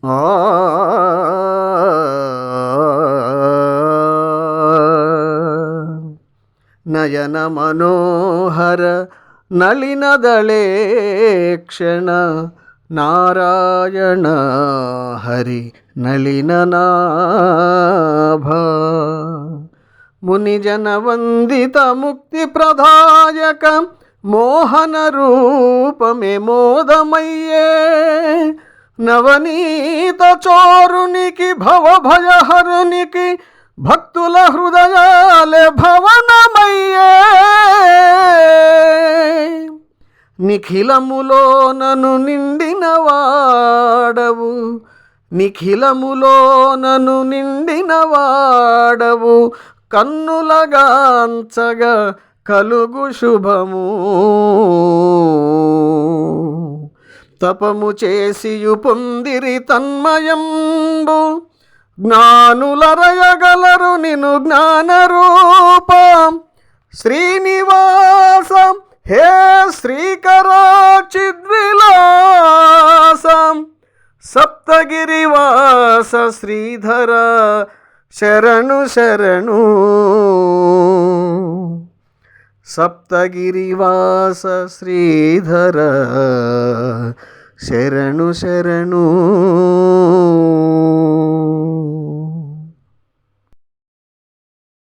ఆ నయన మనోహర నళినదళేక్షణ నారాయణ హరి నళిననాభ మునిజన వందిత ముక్తి ప్రదాయక మోహన రూపమే మోదమయ్యే నవనీత చోరునికి భవభయహరునికి భక్తుల హృదయాలే భవనమయ్యే నిఖిలములోనను నిండిన వాడవు నిఖిలములోనను నిండిన వాడవు కన్నులగాంచగా కలుగు శుభము తపము చేసియు పొందిరి తన్మయంబు జ్ఞానులరయగలరు నిను జ్ఞానరూపం శ్రీనివాసం హే శ్రీకరాచిద్విలాసం సప్తగిరివాస శ్రీధర శరణు శరణు సప్తగిరివాస శ్రీధర శరణు శరణు